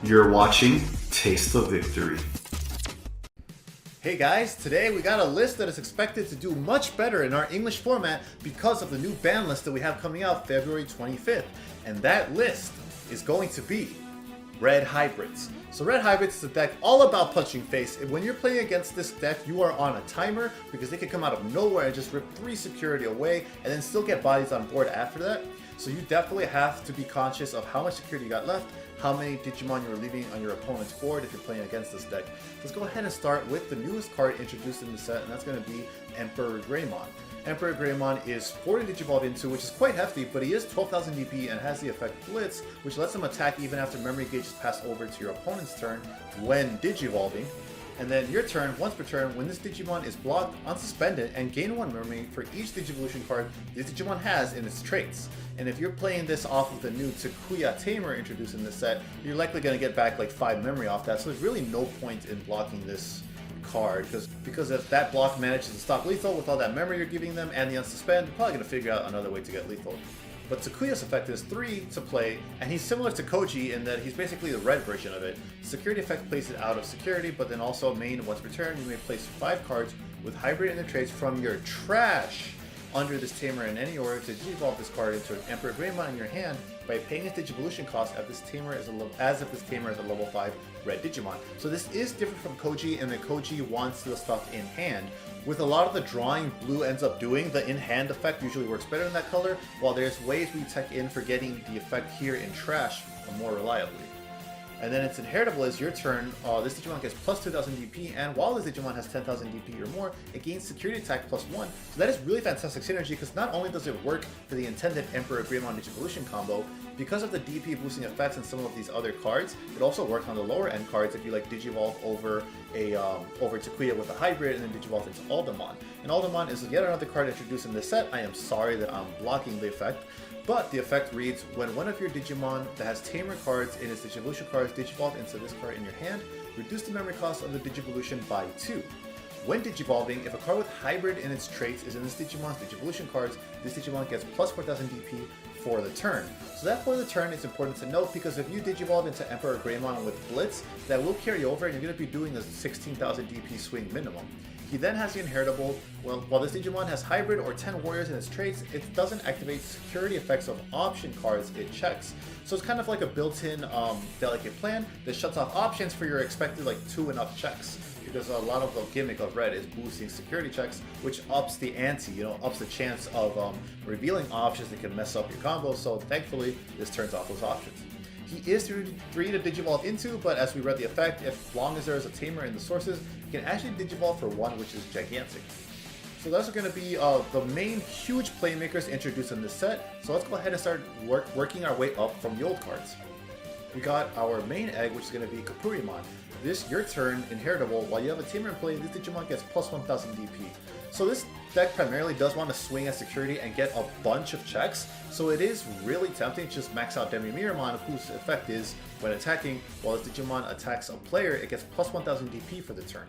You're watching Taste of Victory. Hey guys, today we got a list that is expected to do much better in our English format because of the new ban list that we have coming out February 25th. And that list is going to be Red Hybrids. So Red Hybrids is a deck all about punching face. And when you're playing against this deck, you are on a timer because they can come out of nowhere and just rip 3 security away and then still get bodies on board after that. So you definitely have to be conscious of how much security you got left, how many Digimon you're leaving on your opponent's board if you're playing against this deck. Let's go ahead and start with the newest card introduced in the set, and that's going to be EmperorGreymon. EmperorGreymon is 40 Digivolve into, which is quite hefty, but he is 12,000 DP and has the effect Blitz, which lets him attack even after memory gauge is passed over to your opponent's turn when Digivolving. And then your turn, once per turn, when this Digimon is blocked, unsuspended, and gain 1 memory for each Digivolution card this Digimon has in its traits. And if you're playing this off of the new Takuya Tamer introduced in this set, you're likely going to get back like 5 memory off that, so there's really no point in blocking this card, because if that block manages to stop lethal with all that memory you're giving them and the unsuspend, you're probably going to figure out another way to get lethal. But Takuya's effect is 3 to play, and he's similar to Koji in that he's basically the red version of it. Security effect places it out of security, but then also main once per turn, you may place 5 cards with hybrid in their traits from your trash under this Tamer in any order to devolve this card into an EmperorGreymon in your hand by paying its Digivolution cost as if this Tamer is a level 5 red Digimon. So this is different from Koji in that Koji wants the stuff in hand. With a lot of the drawing blue ends up doing, the in-hand effect usually works better in that color, while there's ways we tech in for getting the effect here in trash more reliably. And then its inheritable is your turn, this Digimon gets plus 2000 DP, and while this Digimon has 10,000 DP or more, it gains security attack plus 1. So that is really fantastic synergy, because not only does it work for the intended EmperorGreymon Digivolution combo, because of the DP boosting effects in some of these other cards, it also works on the lower end cards if you like Digivolve over Takuya with a hybrid and then Digivolve into Aldamon. And Aldamon is yet another card introduced in this set. I am sorry that I'm blocking the effect, but the effect reads, when one of your Digimon that has Tamer cards in its Digivolution cards Digivolve into this card in your hand, reduce the memory cost of the Digivolution by 2. When Digivolving, if a card with hybrid in its traits is in this Digimon's Digivolution cards, this Digimon gets plus 4,000 DP for the turn. So that for the turn is important to note, because if you Digivolve into EmperorGreymon with Blitz, that will carry over and you're going to be doing a 16,000 DP swing minimum. He then has the inheritable. Well, while this Digimon has hybrid or 10 warriors in its traits, it doesn't activate security effects of option cards it checks. So it's kind of like a built-in delicate plan that shuts off options for your expected like 2 and up checks. Because a lot of the gimmick of red is boosting security checks, which ups the ante, ups the chance of revealing options that can mess up your combo. So thankfully, this turns off those options. He is 3 to Digivolve into, but as we read the effect, as long as there is a Tamer in the sources, you can actually Digivolve for 1, which is gigantic. So those are going to be the main huge playmakers introduced in this set. So let's go ahead and start working our way up from the old cards. We got our main egg, which is going to be Kapurimon. This, your turn, inheritable. While you have a Tamer in play, this Digimon gets plus 1000 DP. So this deck primarily does want to swing at security and get a bunch of checks, so it is really tempting to just max out DemiMeramon, whose effect is, when attacking, while this Digimon attacks a player, it gets plus 1000 DP for the turn.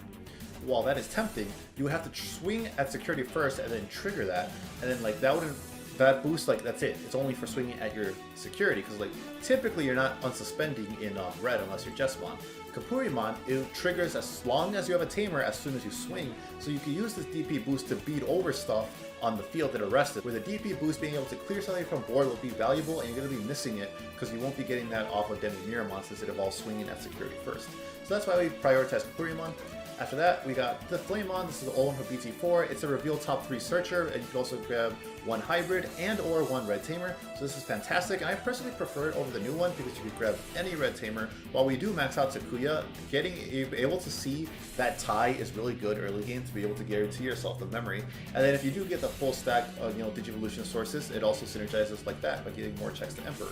While that is tempting, you would have to swing at security first and then trigger that, and then like that boost, like that's it. It's only for swinging at your security, because like typically you're not unsuspending in red unless you're Jessamon. Kapurimon, it triggers as long as you have a Tamer as soon as you swing, so you can use this DP boost to beat over stuff on the field that arrested. With a DP boost, being able to clear something from board will be valuable, and you're going to be missing it because you won't be getting that off of DemiMeramon since it involves swinging at security first. So that's why we prioritize Kapurimon. After that, we got the Flamemon. This is the old one for BT4. It's a reveal top 3 searcher, and you can also grab 1 hybrid and or 1 red Tamer. So this is fantastic, and I personally prefer it over the new one because you can grab any red Tamer. While we do max out Takuya, getting able to see that Tai is really good early game to be able to guarantee yourself the memory. And then if you do get the full stack of Digivolution sources, it also synergizes like that by getting more checks to Emperor.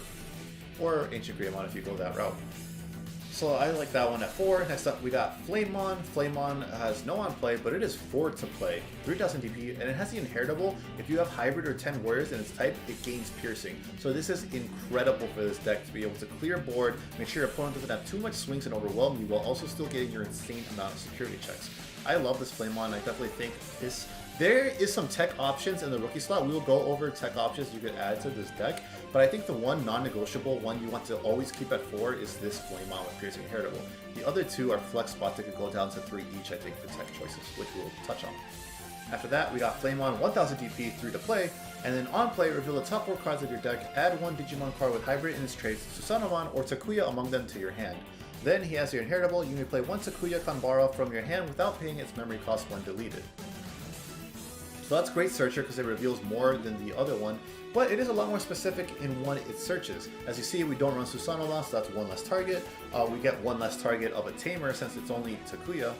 Or AncientGreymon if you go that route. So I like that one at 4. Next up, we got Flamemon. Flamemon has no on play, but it is 4 to play, 3000 DP, and it has the inheritable. If you have hybrid or 10 warriors in its type, it gains piercing. So this is incredible for this deck to be able to clear board, make sure your opponent doesn't have too much swings and overwhelm you, while also still getting your insane amount of security checks. I love this Flamemon. I definitely think this There is some tech options in the rookie slot. We will go over tech options you could add to this deck, but I think the one non-negotiable one you want to always keep at 4 is this Flamemon with Piercing Inheritable. The other 2 are flex spots that could go down to 3 each, I think, for tech choices, which we'll touch on. After that, we got Flamemon 1000 DP 3 to play, and then on play, reveal the top 4 cards of your deck, add 1 Digimon card with hybrid in its traits, Susanoo or Takuya among them to your hand. Then he has your Inheritable, you may play 1 Takuya Kanbara from your hand without paying its memory cost when deleted. So that's great searcher because it reveals more than the other one, but it is a lot more specific in what it searches. As you see, we don't run Susanoo, so that's 1 less target. We get 1 less target of a tamer since it's only Takuya.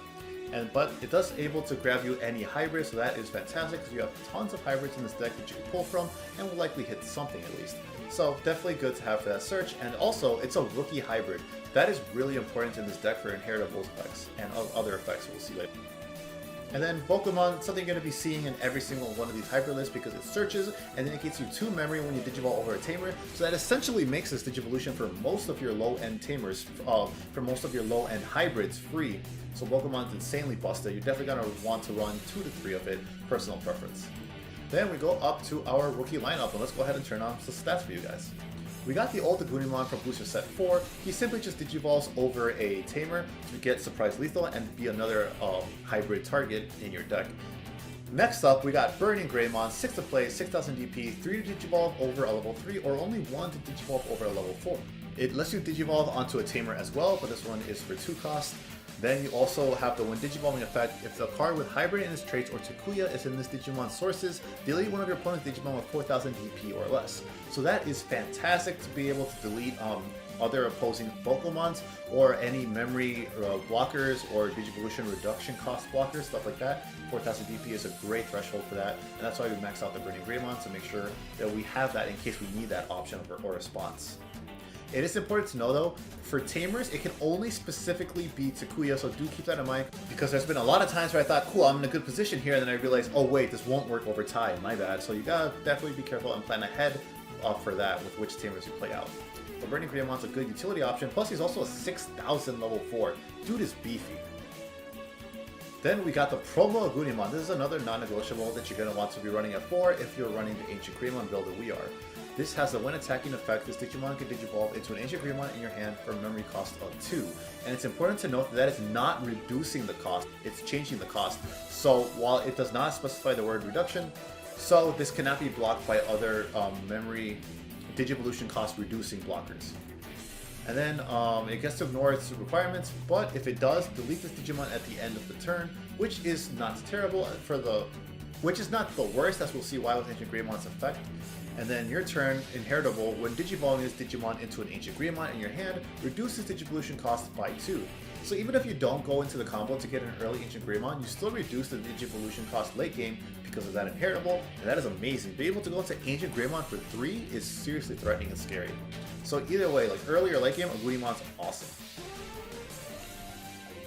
But it does able to grab you any hybrid, so that is fantastic because you have tons of hybrids in this deck that you can pull from and will likely hit something at least. So definitely good to have for that search, and also it's a rookie hybrid. That is really important in this deck for inheritable effects and other effects we'll see later. And then Bokomon, something you're going to be seeing in every single one of these hybrid lists because it searches and then it gets you 2 memory when you Digivolve over a tamer. So that essentially makes this Digivolution for most of your low-end tamers, for most of your low-end hybrids free. So Bokomon's insanely busted. You're definitely going to want to run 2 to 3 of it, personal preference. Then we go up to our rookie lineup, and let's go ahead and turn on some stats for you guys. We got the old Agunimon from Booster Set 4. He simply just Digivolves over a Tamer to get Surprise Lethal and be another hybrid target in your deck. Next up, we got BurningGreymon, 6 to play, 6000 DP, 3 to Digivolve over a level 3, or only 1 to Digivolve over a level 4. It lets you Digivolve onto a Tamer as well, but this one is for 2 cost. Then you also have the when Digivolving effect. If the card with hybrid in its traits or Takuya is in this Digimon sources, delete one of your opponent's Digimon with 4000 DP or less. So that is fantastic to be able to delete other opposing Bokomons or any memory blockers or Digivolution reduction cost blockers, stuff like that. 4000 DP is a great threshold for that, and that's why we max out the BurningGreymon to make sure that we have that in case we need that option or response. It is important to know though, for Tamers, it can only specifically be Takuya, so do keep that in mind, because there's been a lot of times where I thought, cool, I'm in a good position here, and then I realized, oh wait, this won't work over Tai, my bad. So you gotta definitely be careful and plan ahead for that with which Tamers you play out. But BurningGreymon's a good utility option, plus he's also a 6000 level 4. Dude is beefy. Then we got the promo Agunimon. This is another non-negotiable that you're going to want to be running at 4 if you're running the AncientGreymon build that we are. This has a when attacking effect, this Digimon can Digivolve into an AncientGreymon in your hand for a memory cost of 2. And it's important to note that that is not reducing the cost, it's changing the cost. So while it does not specify the word reduction, so this cannot be blocked by other memory Digivolution cost reducing blockers. And then it gets to ignore its requirements, but if it does, delete this Digimon at the end of the turn, which is not terrible which is not the worst, as we'll see why with AncientGreymon's effect. And then your turn, Inheritable, when Digivolving this Digimon into an AncientGreymon in your hand, reduces Digivolution cost by 2. So even if you don't go into the combo to get an early AncientGreymon, you still reduce the Digivolution cost late game because of that Inheritable, and that is amazing. Being able to go into AncientGreymon for 3 is seriously threatening and scary. So either way, like early or late game, Agunimon's awesome.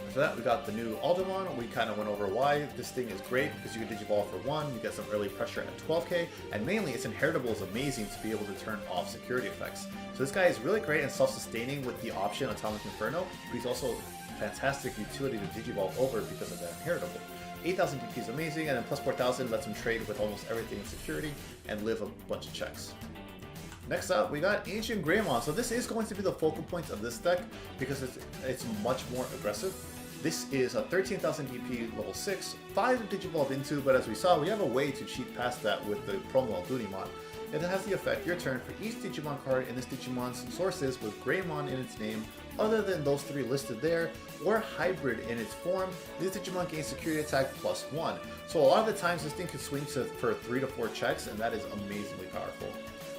After that, we got the new Aldamon. We kind of went over why this thing is great, because you can Digivolve for 1, you get some early pressure at 12k, and mainly its Inheritable is amazing to be able to turn off security effects. So this guy is really great and self-sustaining with the option Atomic Inferno, but he's also fantastic utility to Digivolve over because of that Inheritable. 8000 DP is amazing, and then plus 4000 lets him trade with almost everything in security and live a bunch of checks. Next up, we got AncientGreymon. So this is going to be the focal point of this deck because it's much more aggressive. This is a 13,000 DP level 6, 5 to Digivolve into, but as we saw, we have a way to cheat past that with the promo Agunimon. It has the effect, your turn, for each Digimon card in this Digimon's sources with Greymon in its name, other than those 3 listed there, or hybrid in its form, this Digimon gains security attack plus 1. So a lot of the times this thing can swing for 3 to 4 checks, and that is amazingly powerful.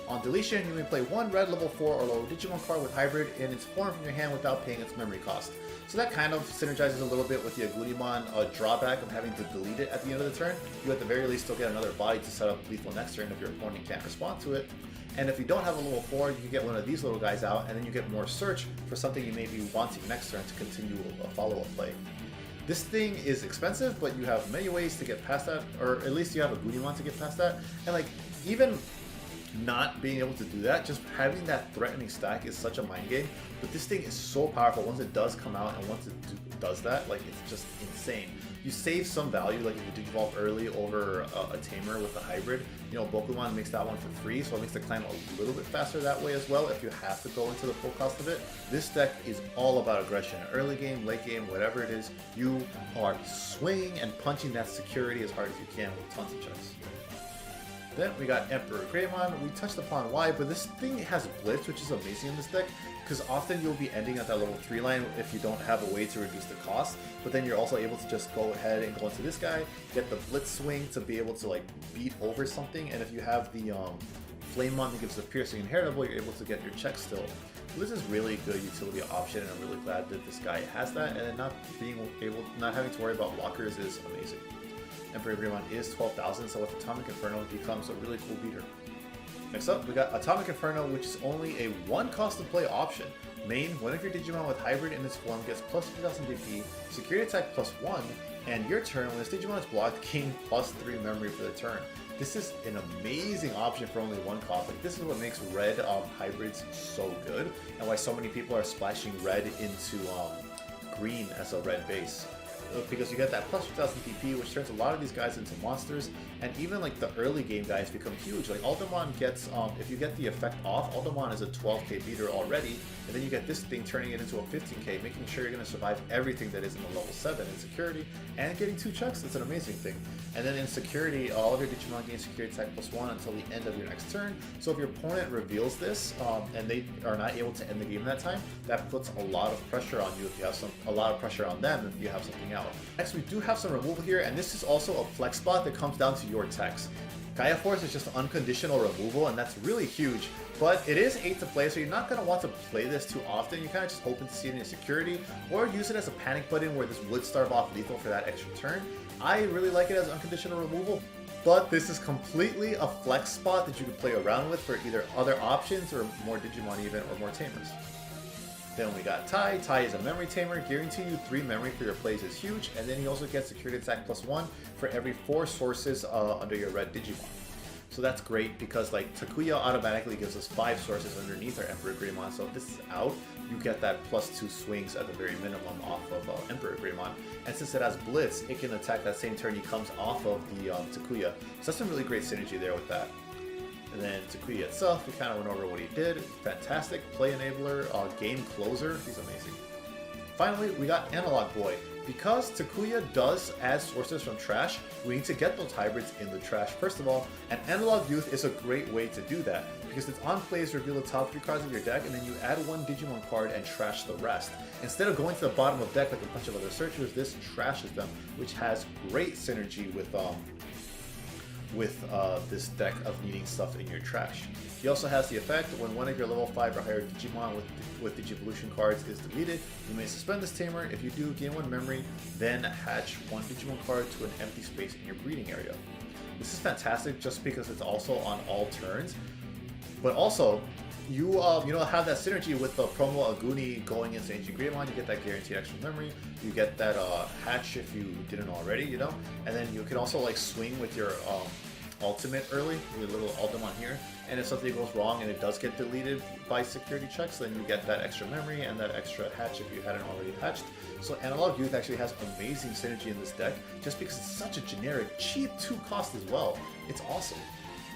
On deletion, you may play 1 red level 4 or lower Digimon card with hybrid in its form from your hand without paying its memory cost. So that kind of synergizes a little bit with the Agunimon drawback of having to delete it at the end of the turn. You at the very least still get another body to set up lethal next turn if your opponent can't respond to it. And if you don't have a level 4, you can get one of these little guys out, and then you get more search for something you may be wanting next turn to continue a follow-up play. This thing is expensive, but you have many ways to get past that, or at least you have Agunimon to get past that. And like, even not being able to do that, just having that threatening stack is such a mind game. But this thing is so powerful once it does come out, and once it does that, like, it's just insane. you save some value, like if you Digivolve early over a Tamer with a hybrid. You know, Bokomon makes that one for free, so it makes the climb a little bit faster that way as well if you have to go into the full cost of it. This deck is all about aggression. Early game, late game, whatever it is, you are swinging and punching that security as hard as you can with tons of checks. Then we got EmperorGreymon. We touched upon why, but this thing has Blitz, which is amazing in this deck, because often you'll be ending at that level 3 line if you don't have a way to reduce the cost, but then you're also able to just go ahead and go into this guy, get the Blitz swing to be able to like beat over something, and if you have the Flamemon that gives the piercing inheritable, you're able to get your check still. This is really good utility option, and I'm really glad that this guy has that, and not having to worry about blockers is amazing. EmperorGreymon is 12,000, so with Atomic Inferno it becomes a really cool beater. Next up, we got Atomic Inferno, which is only a 1 cost to play option. Main, one of your Digimon with hybrid in its form gets plus 3,000 DP, security attack plus 1, and your turn, when this Digimon is blocked, gain plus 3 memory for the turn. This is an amazing option for only 1 cost. Like, this is what makes red hybrids so good, and why so many people are splashing red into green as a red base. Because you get that plus 2,000 DP, which turns a lot of these guys into monsters, and even like the early game guys become huge. Like Aldamon gets, if you get the effect off, Aldamon is a 12k beater already, and then you get this thing turning it into a 15k, making sure you're going to survive everything that is in the level 7 in security, and getting 2 checks. That's an amazing thing. And then in security, all of your Digimon gain security attack plus 1 until the end of your next turn. So if your opponent reveals this, and they are not able to end the game that time, that puts a lot of pressure on you if you have a lot of pressure on them if you have something out. Next, we do have some removal here, and this is also a flex spot that comes down to your text. Gaia Force is just unconditional removal, and that's really huge, but it is 8 to play, so you're not going to want to play this too often. You're kind of just hoping to see it in your security, or use it as a panic button where this would starve off lethal for that extra turn. I really like it as unconditional removal, but this is completely a flex spot that you can play around with for either other options or more Digimon even, or more Tamers. Then we got Tai. Tai is a memory tamer. Guaranteeing you 3 memory for your plays is huge, and then he also gets security attack plus 1 for every 4 sources under your red Digimon. So that's great because like Takuya automatically gives us 5 sources underneath our EmperorGreymon, so if this is out, you get that plus 2 swings at the very minimum off of EmperorGreymon. And since it has Blitz, it can attack that same turn he comes off of the Takuya. So that's some really great synergy there with that. And then Takuya itself, we kind of went over what he did. Fantastic play enabler, game closer, he's amazing. Finally, we got Analog Boy. Because Takuya does add sources from trash, we need to get those hybrids in the trash first of all, and Analog Youth is a great way to do that, because it's on plays reveal the top 3 cards of your deck, and then you add 1 Digimon card and trash the rest. Instead of going to the bottom of deck like a bunch of other searchers, this trashes them, which has great synergy with this deck of needing stuff in your trash. He also has the effect when one of your level 5 or higher Digimon with Digivolution cards is deleted, you may suspend this tamer. If you do, gain 1 memory, then hatch 1 Digimon card to an empty space in your breeding area. This is fantastic just because it's also on all turns, but also you have that synergy with the promo Aguni going into AncientGreymon. You get that guaranteed extra memory, you get that hatch if you didn't already, and then you can also like swing with your ultimate early, with a little Aldamon here, and if something goes wrong and it does get deleted by security checks, then you get that extra memory and that extra hatch if you hadn't already hatched. So Analog Youth actually has amazing synergy in this deck, just because it's such a generic, cheap 2 cost as well. It's awesome.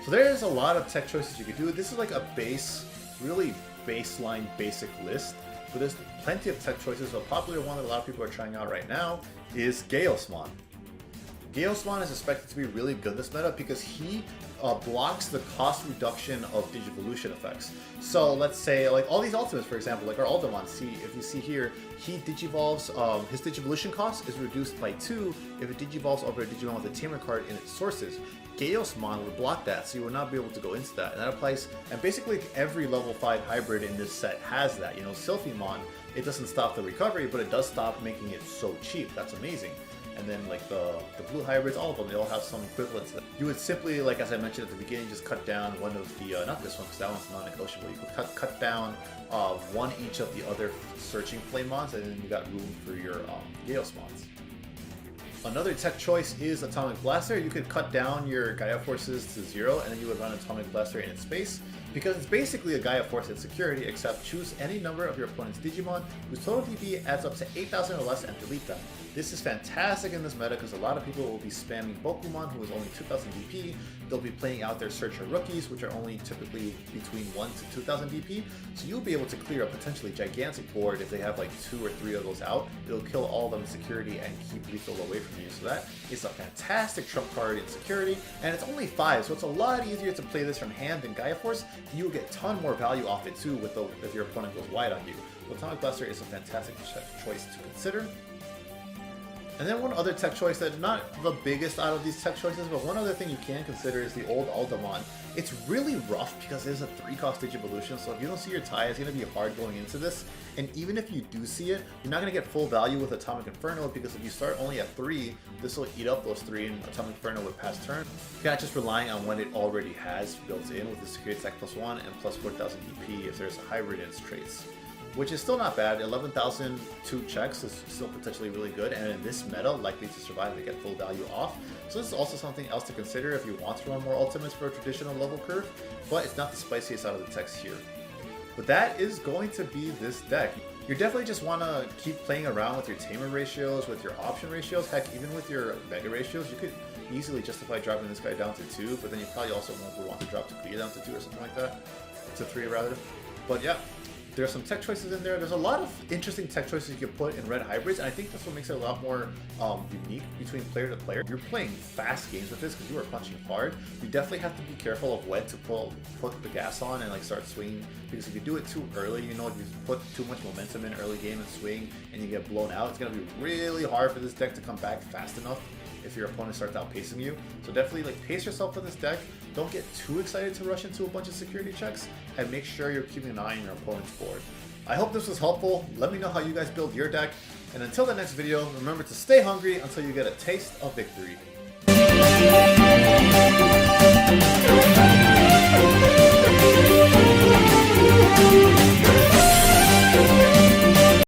So there's a lot of tech choices you could do. This is like a base, really baseline basic list, but there's plenty of tech choices. A popular one that a lot of people are trying out right now is Gaosmon. Gaosmon is expected to be really good this meta because he blocks the cost reduction of Digivolution effects. So let's say, like all these ultimates, for example, like our Uldaman, if you see here, he digivolves, his Digivolution cost is reduced by 2 if it digivolves over a Digimon with a Tamer card in its sources. Gaosmon would block that, so you would not be able to go into that, and that applies, and basically every level 5 hybrid in this set has that. Sylphimon, it doesn't stop the recovery, but it does stop making it so cheap. That's amazing. And then like the blue hybrids, all of them, they all have some equivalents. You would simply, like as I mentioned at the beginning, just cut down one of the, not this one because that one's non-negotiable, you could cut down 1 each of the other searching Flamemons, and then you got room for your Gaosmons. Another tech choice is Atomic Blaster. You could cut down your Gaia Forces to 0, and then you would run Atomic Blaster in its space. because it's basically a Gaia Force hit security, except choose any number of your opponent's Digimon whose total DP adds up to 8,000 or less and delete them. This is fantastic in this meta because a lot of people will be spamming Bokomon, who is only 2,000 DP. They'll be playing out their Searcher Rookies, which are only typically between 1 to 2,000 DP. So you'll be able to clear a potentially gigantic board if they have like 2 or 3 of those out. It'll kill all of them in security and keep lethal away from you. So that is a fantastic trump card in security, and it's only 5, so it's a lot easier to play this from hand than Gaia Force. You will get a ton more value off it too if your opponent goes wide on you. So Atomic Blaster is a fantastic choice to consider. And then one other tech choice that's not the biggest out of these tech choices, but one other thing you can consider is the old Aldamon. It's really rough because there's a 3-cost Digivolution, so if you don't see your Tai, it's going to be hard going into this. And even if you do see it, you're not going to get full value with Atomic Inferno, because if you start only at 3, this will eat up those 3 and Atomic Inferno would pass turn. You're not just relying on what it already has built in with the Security Attack +1 and plus 4,000 DP if there's a hybrid in its traits. Which is still not bad. 11,000 2 checks is still potentially really good, and in this meta, likely to survive and get full value off. So this is also something else to consider if you want to run more ultimates for a traditional level curve, but it's not the spiciest out of the techs here. But that is going to be this deck. You definitely just want to keep playing around with your tamer ratios, with your option ratios, heck, even with your mega ratios. You could easily justify dropping this guy down to 2, but then you probably also won't want to drop Takuya down to 2 or something like that. To 3 rather. But yeah. There's some tech choices in there. There's a lot of interesting tech choices you can put in red hybrids, and I think that's what makes it a lot more unique between player to player. You're playing fast games with this because you are punching hard. You definitely have to be careful of when to put the gas on and like start swinging, because if you do it too early, you know, if you put too much momentum in early game and swing and you get blown out, it's going to be really hard for this deck to come back fast enough if your opponent starts outpacing you. So definitely like pace yourself for this deck. Don't get too excited to rush into a bunch of security checks, and make sure you're keeping an eye on your opponent's board. I hope this was helpful. Let me know how you guys build your deck. And until the next video, remember to stay hungry until you get a taste of victory.